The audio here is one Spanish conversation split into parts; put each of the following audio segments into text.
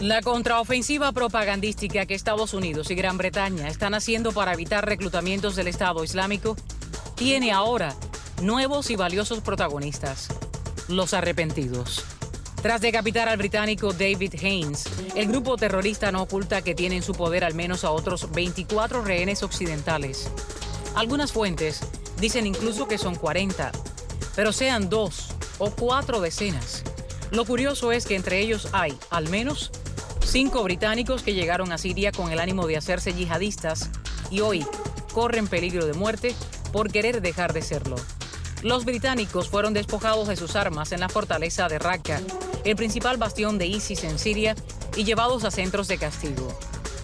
La contraofensiva propagandística que Estados Unidos y Gran Bretaña están haciendo para evitar reclutamientos del Estado Islámico tiene ahora nuevos y valiosos protagonistas: los arrepentidos. Tras decapitar al británico David Haines, el grupo terrorista no oculta que tiene en su poder al menos a otros 24 rehenes occidentales. Algunas fuentes dicen incluso que son 40, pero sean 2 o 4 decenas. Lo curioso es que entre ellos hay, al menos, 5 británicos que llegaron a Siria con el ánimo de hacerse yihadistas y hoy corren peligro de muerte por querer dejar de serlo. Los británicos fueron despojados de sus armas en la fortaleza de Raqqa, el principal bastión de ISIS en Siria, y llevados a centros de castigo.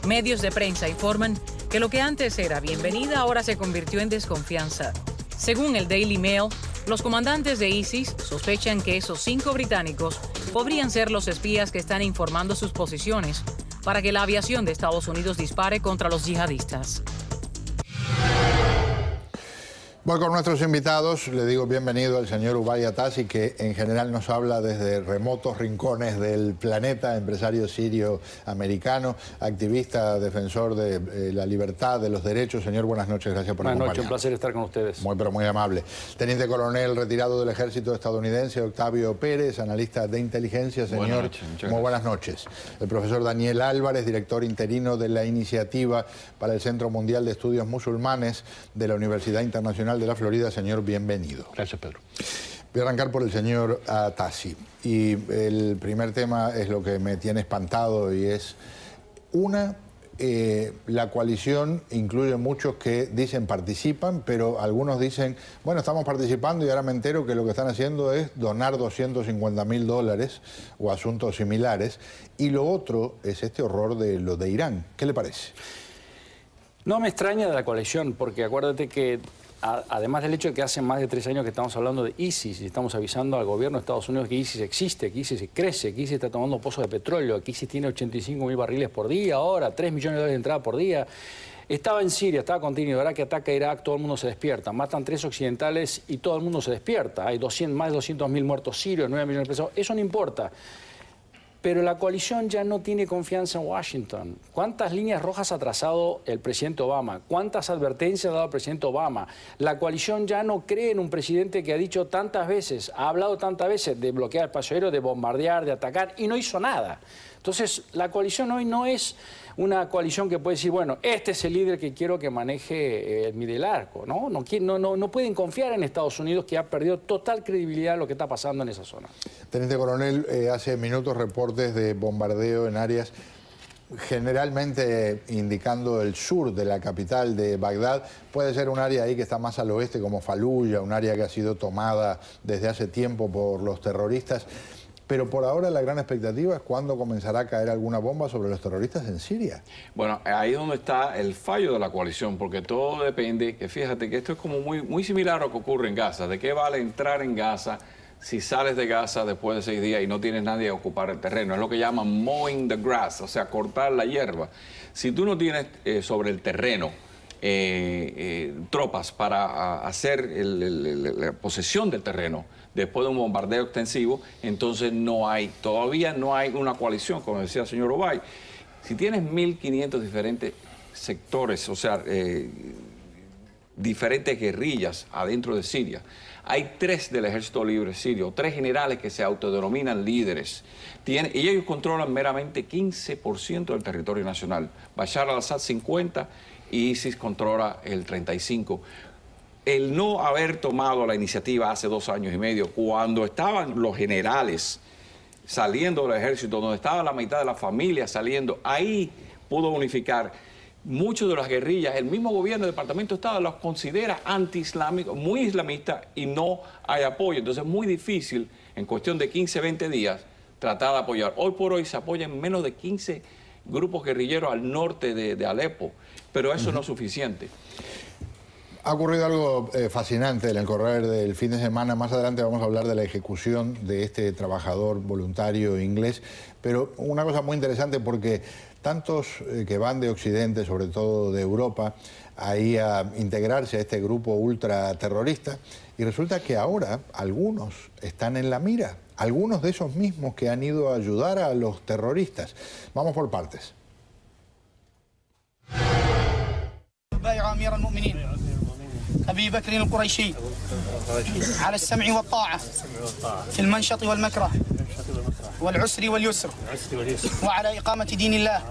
Medios de prensa informan que lo que antes era bienvenida ahora se convirtió en desconfianza. Según el Daily Mail, los comandantes de ISIS sospechan que esos 5 británicos podrían ser los espías que están informando sus posiciones para que la aviación de Estados Unidos dispare contra los yihadistas. Voy con nuestros invitados. Le digo bienvenido al señor Ubay Atassi, que en general nos habla desde remotos rincones del planeta, empresario sirio-americano, activista, defensor de la libertad, de los derechos. Señor, buenas noches, gracias por acompañarnos. Buenas noches, un placer estar con ustedes. Muy, pero muy amable. Teniente coronel retirado del ejército estadounidense, Octavio Pérez, analista de inteligencia. Señor, buenas noches, muy buenas noches. El profesor Daniel Álvarez, director interino de la Iniciativa para el Centro Mundial de Estudios Musulmanes de la Universidad Internacional de la Florida. Señor, bienvenido. Gracias, Pedro. Voy a arrancar por el señor Atassi. Y el primer tema es lo que me tiene espantado, y es la coalición incluye muchos que dicen participan, pero algunos dicen, bueno, estamos participando, y ahora me entero que lo que están haciendo es donar $250.000 o asuntos similares. Y lo otro es este horror de lo de Irán. ¿Qué le parece? No me extraña de la coalición, porque acuérdate que además del hecho de que hace más de 3 años que estamos hablando de ISIS y estamos avisando al gobierno de Estados Unidos que ISIS existe, que ISIS crece, que ISIS está tomando pozos de petróleo, que ISIS tiene 85.000 barriles por día ahora, 3 millones de dólares de entrada por día. Estaba en Siria, estaba continuo, ahora que ataca Irak, todo el mundo se despierta. Matan 3 occidentales y todo el mundo se despierta. Hay más de 200.000 muertos sirios, 9 millones de presos. Eso no importa. Pero la coalición ya no tiene confianza en Washington. ¿Cuántas líneas rojas ha trazado el presidente Obama? ¿Cuántas advertencias ha dado el presidente Obama? La coalición ya no cree en un presidente que ha dicho tantas veces, ha hablado tantas veces de bloquear el espacio aéreo, de bombardear, de atacar, y no hizo nada. Entonces, la coalición hoy no es una coalición que puede decir, bueno, este es el líder que quiero que maneje mi del arco, ¿no? No pueden confiar en Estados Unidos, que ha perdido total credibilidad en lo que está pasando en esa zona. Teniente coronel, hace minutos reportes de bombardeo en áreas generalmente indicando el sur de la capital de Bagdad. Puede ser un área ahí que está más al oeste, como Faluya, un área que ha sido tomada desde hace tiempo por los terroristas. Pero por ahora la gran expectativa es cuándo comenzará a caer alguna bomba sobre los terroristas en Siria. Bueno, ahí es donde está el fallo de la coalición, porque todo depende, que fíjate que esto es como muy similar a lo que ocurre en Gaza. ¿De qué vale entrar en Gaza si sales de Gaza después de 6 días y no tienes nadie a ocupar el terreno? Es lo que llaman mowing the grass, o sea, cortar la hierba. Si tú no tienes sobre el terreno tropas para hacer la posesión del terreno después de un bombardeo extensivo, entonces todavía no hay una coalición, como decía el señor Ubay. Si tienes 1.500 diferentes sectores, o sea, diferentes guerrillas adentro de Siria, hay 3 del Ejército Libre Sirio, 3 generales que se autodenominan líderes, y ellos controlan meramente 15% del territorio nacional. Bashar al-Assad 50% y ISIS controla el 35%. El no haber tomado la iniciativa hace 2 años y medio, cuando estaban los generales saliendo del ejército, donde estaba la mitad de la familia saliendo, ahí pudo unificar muchos de las guerrillas. El mismo gobierno del Departamento de Estado los considera anti-islámicos, muy islamistas, y no hay apoyo. Entonces es muy difícil, en cuestión de 15, 20 días, tratar de apoyar. Hoy por hoy se apoyan menos de 15 grupos guerrilleros al norte de Alepo, pero eso no es suficiente. Ha ocurrido algo fascinante en el correr del fin de semana. Más adelante vamos a hablar de la ejecución de este trabajador voluntario inglés. Pero una cosa muy interesante, porque tantos que van de Occidente, sobre todo de Europa, ahí a integrarse a este grupo ultraterrorista, Y resulta que ahora algunos están en la mira, algunos de esos mismos que han ido a ayudar a los terroristas. Vamos por partes. أبي بكر القريشي على السمع والطاعة في المنشط والمكره والعسر واليسر وعلى إقامة دين الله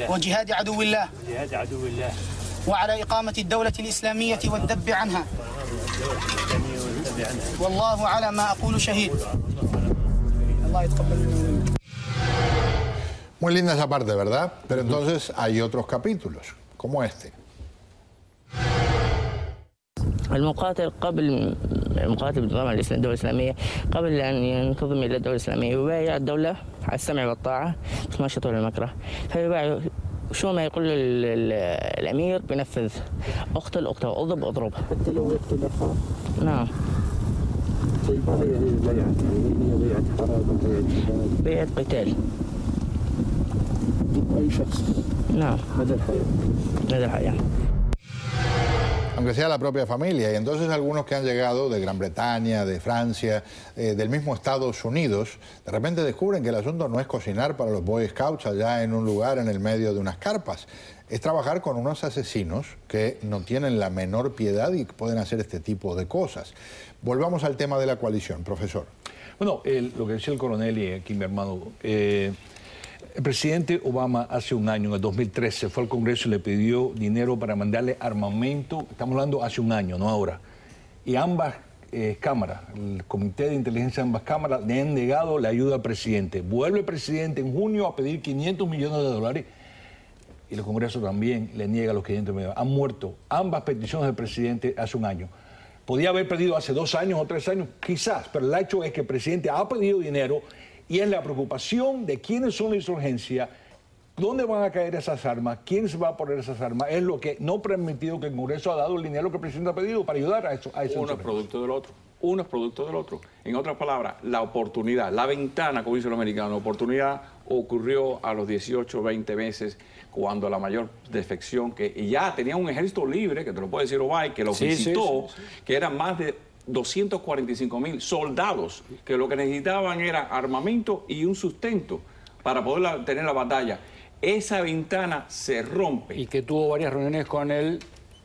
وجهاد عدو الله وعلى إقامة الدولة الإسلامية والذب عنها والله على ما أقول شهيد. الله يتقبل منه. Muy linda esa parte, ¿verdad? Pero entonces hay otros capítulos, como este. المقاتل قبل مقاتل طبعا الدولة الإسلامية قبل أن ينتظم إلى الدولة الإسلامية يبايع الدولة على السمع والطاعة في المنشط والمكره، فيبايع شو ما يقول الأمير بنفذ، اقتل اقتل اضرب اضرب حتى لو يقتل أخاه. نعم. طيب هذا يعني البيعة هي بيعة حرب بيعة قتال أي شخص. نعم. مدى الحياة. مدى الحياة. Aunque sea la propia familia. Y entonces algunos que han llegado de Gran Bretaña, de Francia, del mismo Estados Unidos, de repente descubren que el asunto no es cocinar para los Boy Scouts allá en un lugar en el medio de unas carpas. Es trabajar con unos asesinos que no tienen la menor piedad y pueden hacer este tipo de cosas. Volvamos al tema de la coalición, profesor. Bueno, lo que decía el coronel y aquí mi hermano... el presidente Obama hace un año, en el 2013, fue al Congreso y le pidió dinero para mandarle armamento. Estamos hablando hace un año, no ahora. Y ambas cámaras, el Comité de Inteligencia de ambas cámaras, le han negado la ayuda al presidente. Vuelve el presidente en junio a pedir 500 millones de dólares y el Congreso también le niega los 500 millones. Han muerto ambas peticiones del presidente hace un año. Podía haber pedido hace 2 años o 3 años, quizás, pero el hecho es que el presidente ha pedido dinero. Y es la preocupación de quiénes son la insurgencia, dónde van a caer esas armas, quién se va a poner esas armas, es lo que no ha permitido que el Congreso ha dado el dinero que el presidente ha pedido para ayudar a eso. Uno es producto del otro. Uno es producto del otro. En otras palabras, la oportunidad, la ventana, como dicen los americanos, la oportunidad ocurrió a los 18, 20 meses, cuando la mayor defección, y ya tenía un ejército libre, que te lo puede decir Obay, que lo visitó, que eran más de 245.000 soldados que lo que necesitaban era armamento y un sustento para poder tener la batalla. Esa ventana se rompe. Y que tuvo varias reuniones con el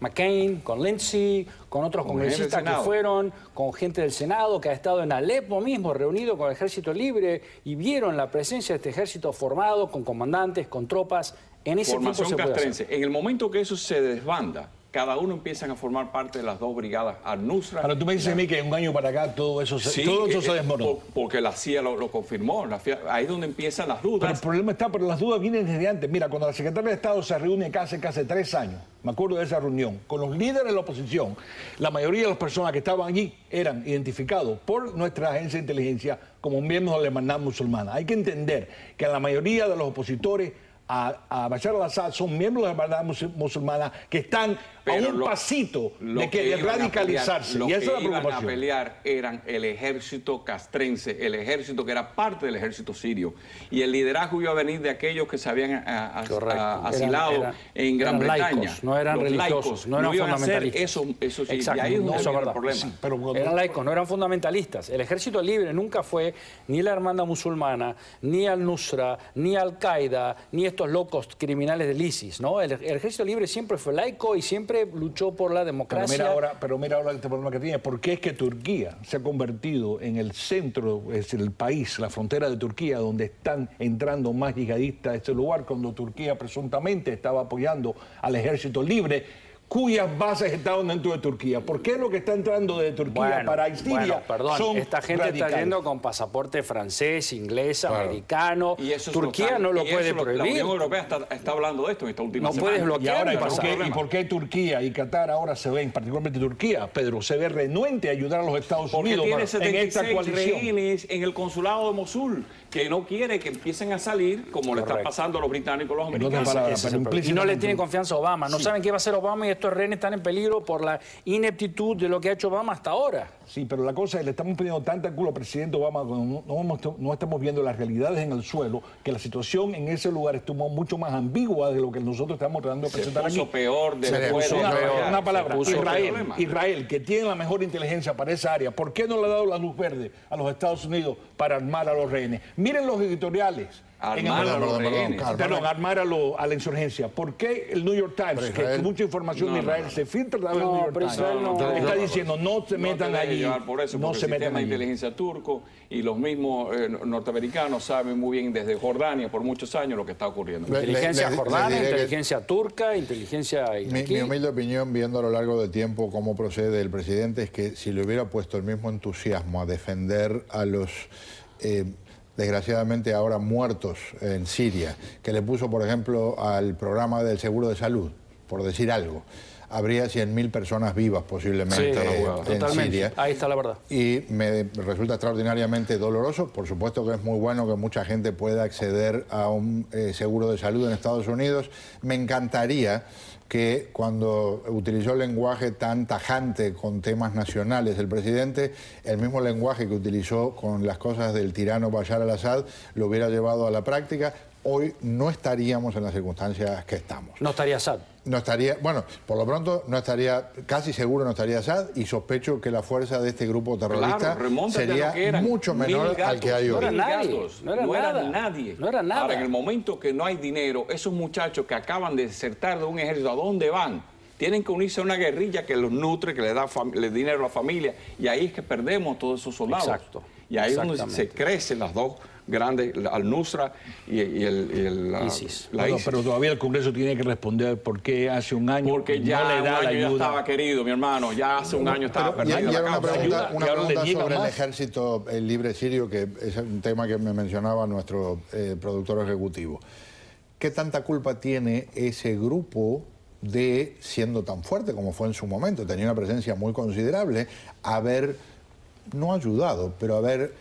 McCain, con Lindsey, con otros congresistas que fueron, con gente del Senado que ha estado en Alepo mismo, reunido con el Ejército Libre, y vieron la presencia de este ejército formado, con comandantes, con tropas. En ese tiempo se puede hacer. En el momento que eso se desbanda, cada uno empiezan a formar parte de las 2 brigadas al-Nusra. Pero tú me dices a mí que un año para acá todo eso se desmoronó. Porque la CIA lo confirmó. Ahí es donde empiezan las dudas. Pero el problema está, pero las dudas vienen desde antes. Mira, cuando la secretaria de Estado se reúne casi 3 años, me acuerdo de esa reunión, con los líderes de la oposición, la mayoría de las personas que estaban allí eran identificados por nuestra agencia de inteligencia como miembros de la Hermandad Musulmana. Hay que entender que la mayoría de los opositores a Bashar al-Assad son miembros de la Hermandad Musulmana que están a un pasito de radicalizarse. Los y esa es la que iban preocupación. a pelear eran el ejército castrense, el ejército que era parte del ejército sirio. Y el liderazgo iba a venir de aquellos que se habían asilado en Gran Bretaña. Laicos, no eran religiosos, no eran fundamentalistas. Eso sí, exacto, y ahí es donde eso viene es el problema. Sí, eran laicos, no eran fundamentalistas. El Ejército Libre nunca fue ni la Hermandad Musulmana, ni al-Nusra, ni Al-Qaeda, ni estos locos criminales del ISIS, ¿no? El Ejército Libre siempre fue laico y siempre luchó por la democracia. Pero mira ahora este problema que tiene. ¿Por qué es que Turquía se ha convertido en el centro, es el país, la frontera de Turquía, donde están entrando más yihadistas a este lugar, cuando Turquía presuntamente estaba apoyando al Ejército Libre, cuyas bases estaban dentro de Turquía? ¿Por qué lo que está entrando de Turquía para Siria son esta gente radicales? está yendo con pasaporte francés, inglés, americano. Y Turquía no lo puede prohibir. La Unión Europea está hablando de esto en esta última semana. No puedes bloquear. ¿Y por qué Turquía y Qatar ahora se ven, particularmente Turquía, Pedro, se ve renuente a ayudar a los Estados Unidos tiene en esta 76 coalición? rehenes en el consulado de Mosul que no quiere que empiecen a salir como le está pasando a los británicos a los americanos. Y no le tienen confianza a Obama. No saben qué va a hacer Obama y estos rehenes están en peligro por la ineptitud de lo que ha hecho Obama hasta ahora. Sí, pero la cosa es que le estamos pidiendo tanta culo al presidente Obama cuando no estamos viendo las realidades en el suelo, que la situación en ese lugar estuvo mucho más ambigua de lo que nosotros estamos tratando de presentar aquí. Peor después de una palabra, Israel, que tiene la mejor inteligencia para esa área, ¿por qué no le ha dado la luz verde a los Estados Unidos para armar a los rehenes? Miren los editoriales. Armar a los rehenes. Armar a la insurgencia. ¿Por qué el New York Times, que mucha información de Israel se filtra a través del New York Times, está diciendo no se metan allí? Por eso, no se metan allí. El sistema de inteligencia turco y los mismos norteamericanos saben muy bien desde Jordania por muchos años lo que está ocurriendo. Inteligencia jordana, inteligencia turca, inteligencia iraquí. Mi humilde opinión, viendo a lo largo del tiempo cómo procede el presidente, es que si le hubiera puesto el mismo entusiasmo a defender a los desgraciadamente ahora muertos en Siria, que le puso, por ejemplo, al programa del seguro de salud, por decir algo, habría 100.000 personas vivas posiblemente en Siria. Ahí está la verdad. Y me resulta extraordinariamente doloroso. Por supuesto que es muy bueno que mucha gente pueda acceder a un seguro de salud en Estados Unidos. Me encantaría que cuando utilizó el lenguaje tan tajante con temas nacionales el presidente, el mismo lenguaje que utilizó con las cosas del tirano Bashar al-Assad lo hubiera llevado a la práctica. Hoy no estaríamos en las circunstancias que estamos. No estaría Assad. No estaría, bueno, por lo pronto no estaría, casi seguro no estaría Assad, y sospecho que la fuerza de este grupo terrorista sería mucho menor al que hay hoy. No era nadie. Ahora, en el momento que no hay dinero, esos muchachos que acaban de desertar de un ejército, ¿a dónde van? Tienen que unirse a una guerrilla que los nutre, que le da dinero a la familia, y ahí es que perdemos todos esos soldados. Exacto. Y ahí es donde se crecen las dos grandes, al-Nusra y ISIS. Pero todavía el Congreso tiene que responder por qué hace un año porque ya no le da la ayuda. Ya estaba querido, mi hermano, ya hace un año estaba perdido. Y ahora una pregunta sobre el ejército libre sirio, que es un tema que me mencionaba nuestro productor ejecutivo. ¿Qué tanta culpa tiene ese grupo de, siendo tan fuerte como fue en su momento, tenía una presencia muy considerable, haber, no ayudado, pero haber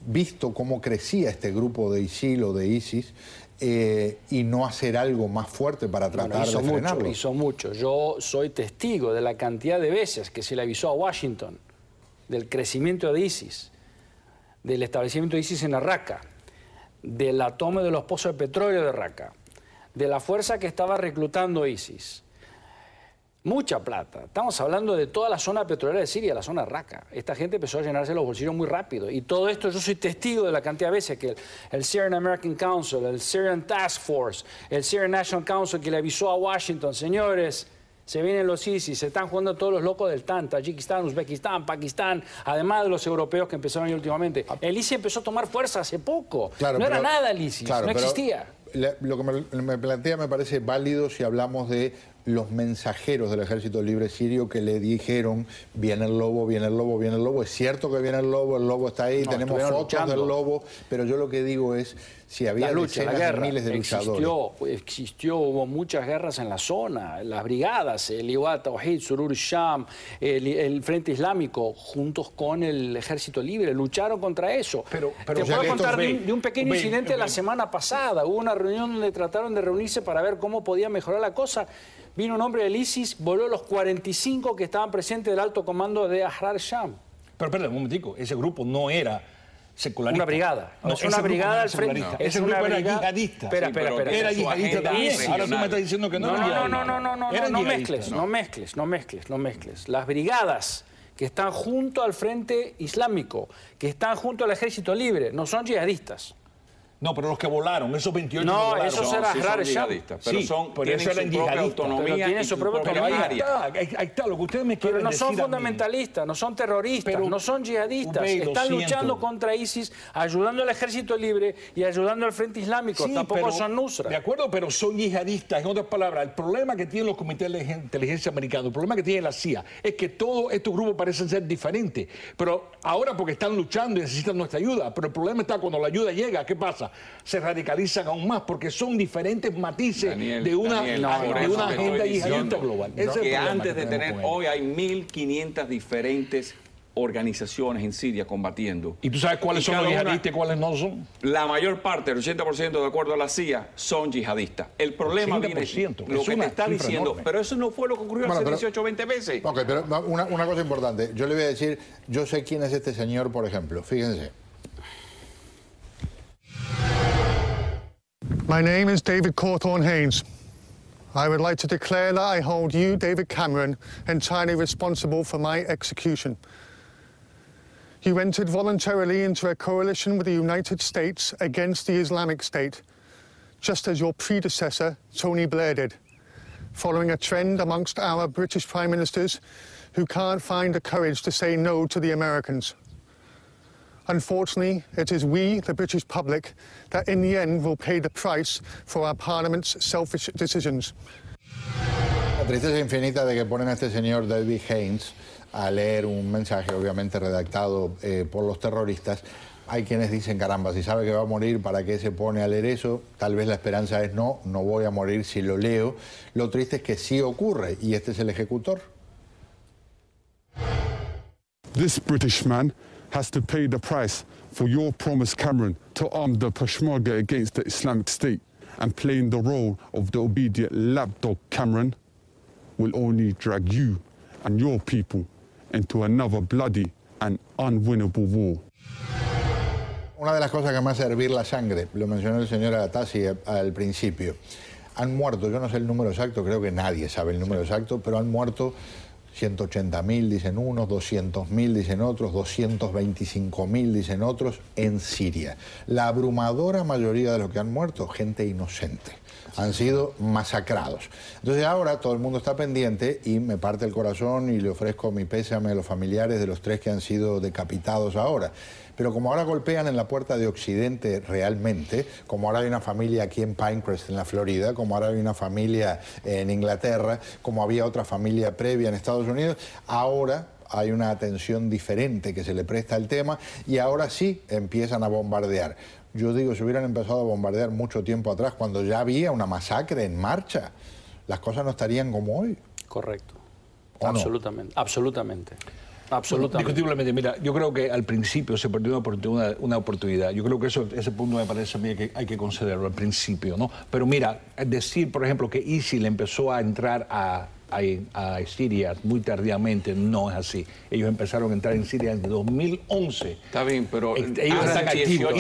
visto cómo crecía este grupo de ISIL o de ISIS y no hacer algo más fuerte para tratar de frenarlo? Hizo mucho. Yo soy testigo de la cantidad de veces que se le avisó a Washington del crecimiento de ISIS, del establecimiento de ISIS en Raqqa, de la toma de los pozos de petróleo de Raqqa, de la fuerza que estaba reclutando ISIS. Mucha plata. Estamos hablando de toda la zona petrolera de Siria, la zona Raqqa. Esta gente empezó a llenarse los bolsillos muy rápido. Y todo esto, yo soy testigo de la cantidad de veces que el Syrian American Council, el Syrian Task Force, el Syrian National Council que le avisó a Washington, señores, se vienen los ISIS, se están jugando todos los locos del TAN, Tayikistán, Uzbekistán, Pakistán, además de los europeos que empezaron ahí últimamente. El ISIS empezó a tomar fuerza hace poco. Claro, no era nada el ISIS, no existía. Lo que me plantea me parece válido si hablamos de los mensajeros del Ejército Libre Sirio que le dijeron viene el lobo, viene el lobo, viene el lobo. Es cierto que viene el lobo está ahí, tenemos fotos del lobo, pero yo lo que digo es si había decenas de miles de luchadores. Hubo muchas guerras en la zona, las brigadas, el Liwat Tawhid, Surur Sham, el Frente Islámico, juntos con el Ejército Libre, lucharon contra eso. Pero te puedo contar de un pequeño incidente la semana pasada. Hubo una reunión donde trataron de reunirse para ver cómo podía mejorar la cosa. Vino un hombre del ISIS, voló los 45 que estaban presentes del alto comando de Ahrar Sham. Pero espera un momentico, ese grupo no era secularista. Una brigada. No, es una brigada al frente. Ese grupo era yihadista. Espera. Era yihadista también. Ahora tú me estás diciendo que no. No mezcles. Las brigadas que están junto al Frente Islámico, que están junto al Ejército Libre, no son yihadistas. No, pero los que volaron, esos 28 no, que volaron. esos eran yihadistas, pero tienen su propia autonomía. Tienen su propia área. Ahí está, lo que ustedes me quieren decir. Pero no son fundamentalistas, no son terroristas, no son yihadistas. Están luchando contra ISIS, ayudando al Ejército Libre y ayudando al Frente Islámico. Tampoco son Nusra. De acuerdo, pero son yihadistas. En otras palabras, el problema que tienen los comités de inteligencia americanos, el problema que tiene la CIA, es que todos estos grupos parecen ser diferentes. Pero ahora porque están luchando y necesitan nuestra ayuda. Pero el problema está cuando la ayuda llega, ¿qué pasa? Se radicalizan aún más porque son diferentes matices de una agenda yihadista global. Que antes de tener, hoy hay 1.500 diferentes organizaciones en Siria combatiendo. ¿Y tú sabes cuáles son los yihadistas y cuáles no son? La mayor parte, el 80% de acuerdo a la CIA, son yihadistas. El problema viene, lo que te está diciendo, enorme. Pero eso no fue lo que ocurrió hace 18 o 20 veces. Ok, pero una cosa importante. Yo le voy a decir, yo sé quién es este señor, por ejemplo. Fíjense. My name is David Cawthorne Haynes. I would like to declare that I hold you, David Cameron, entirely responsible for my execution. You entered voluntarily into a coalition with the United States against the Islamic State, just as your predecessor, Tony Blair, did, following a trend amongst our British Prime Ministers who can't find the courage to say no to the Americans. Unfortunately, it is we, the British public, that in the end will pay the price for our Parliament's selfish decisions. La tristeza infinita de que ponen a este señor David Haynes a leer un mensaje obviamente redactado por los terroristas. Hay quienes dicen, caramba, si sabe que va a morir, ¿para qué se pone a leer eso? Tal vez la esperanza es no voy a morir si lo leo. Lo triste es que sí ocurre y este es el ejecutor. This British man has to pay the price for your promise, Cameron, to arm the Peshmerga against the Islamic State, and playing the role of the obedient lapdog, Cameron, will only drag you and your people into another bloody and unwinnable war. Una de las cosas que me hace hervir la sangre, lo mencionó el señor Atassi al principio, han muerto, yo no sé el número exacto, creo que nadie sabe el número exacto, pero han muerto 180.000 dicen unos, 200.000 dicen otros, 225.000 dicen otros en Siria. La abrumadora mayoría de los que han muerto, gente inocente. Han sido masacrados. Entonces ahora todo el mundo está pendiente y me parte el corazón y le ofrezco mi pésame a los familiares de los 3 que han sido decapitados ahora. Pero como ahora golpean en la puerta de Occidente realmente, como ahora hay una familia aquí en Pinecrest, en la Florida, como ahora hay una familia en Inglaterra, como había otra familia previa en Estados Unidos, ahora hay una atención diferente que se le presta al tema y ahora sí empiezan a bombardear. Yo digo, si hubieran empezado a bombardear mucho tiempo atrás, cuando ya había una masacre en marcha, las cosas no estarían como hoy. Correcto. Absolutamente. No? Absolutamente. Absolutamente. Discutiblemente, mira, yo creo que al principio se perdió una oportunidad. Yo creo que ese punto me parece a mí que hay que concederlo al principio, ¿no? Pero mira, decir, por ejemplo, que ISIL empezó a entrar a Siria muy tardíamente, no es así. Ellos empezaron a entrar en Siria en 2011. Está bien, pero ellos están activos.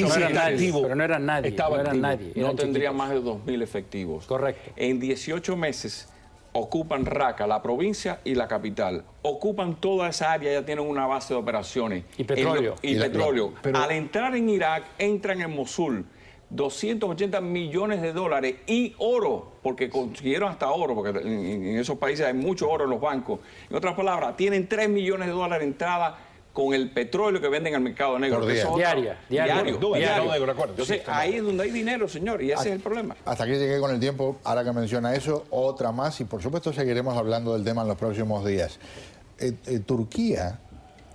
Pero no eran nadie. No tendría más de 2.000 efectivos. Correcto. En 18 meses ocupan Raqqa, la provincia y la capital. Ocupan toda esa área, ya tienen una base de operaciones. Y petróleo. Petróleo. Pero al entrar en Irak, entran en Mosul. 280 millones de dólares y oro, porque consiguieron hasta oro, porque en esos países hay mucho oro en los bancos. En otras palabras, tienen 3 millones de dólares de entrada con el petróleo que venden al mercado negro. Por día. Diario. Entonces, ahí es donde hay dinero, señor, y ese es el problema. Hasta aquí llegué con el tiempo, ahora que menciona eso, otra más, y por supuesto seguiremos hablando del tema en los próximos días. Turquía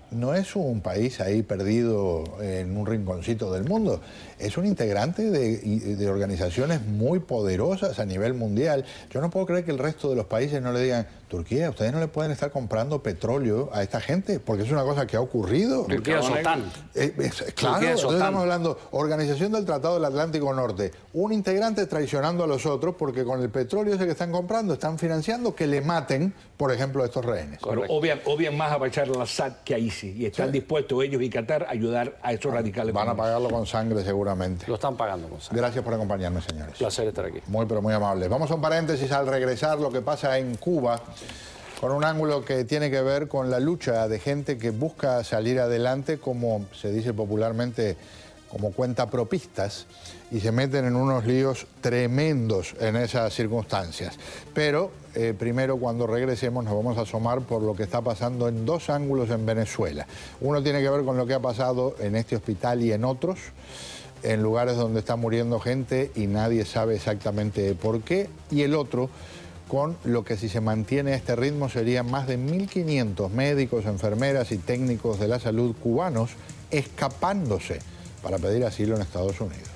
no es un país ahí perdido en un rinconcito del mundo, es un integrante de organizaciones muy poderosas a nivel mundial. Yo no puedo creer que el resto de los países no le digan, Turquía, ustedes no le pueden estar comprando petróleo a esta gente, porque es una cosa que ha ocurrido. Turquía es OTAN. Claro, entonces estamos hablando, Organización del Tratado del Atlántico Norte, un integrante traicionando a los otros porque con el petróleo ese que están comprando están financiando que le maten, por ejemplo, a estos rehenes. Pero obvian más a Bashar al-Assad que a ISIS y están dispuestos ellos y Qatar a ayudar a esos radicales. Van a pagarlo con sangre seguramente. Lo están pagando con sangre. Gracias por acompañarnos, señores. Placer estar aquí. Muy, pero muy amables. Vamos a un paréntesis al regresar, lo que pasa en Cuba, con un ángulo que tiene que ver con la lucha de gente que busca salir adelante, como se dice popularmente, como cuentapropistas, y se meten en unos líos tremendos en esas circunstancias. Pero primero, cuando regresemos, nos vamos a asomar por lo que está pasando en 2 ángulos en Venezuela. Uno tiene que ver con lo que ha pasado en este hospital y en otros, en lugares donde está muriendo gente y nadie sabe exactamente por qué, y el otro con lo que, si se mantiene este ritmo, serían más de 1.500 médicos, enfermeras y técnicos de la salud cubanos escapándose para pedir asilo en Estados Unidos.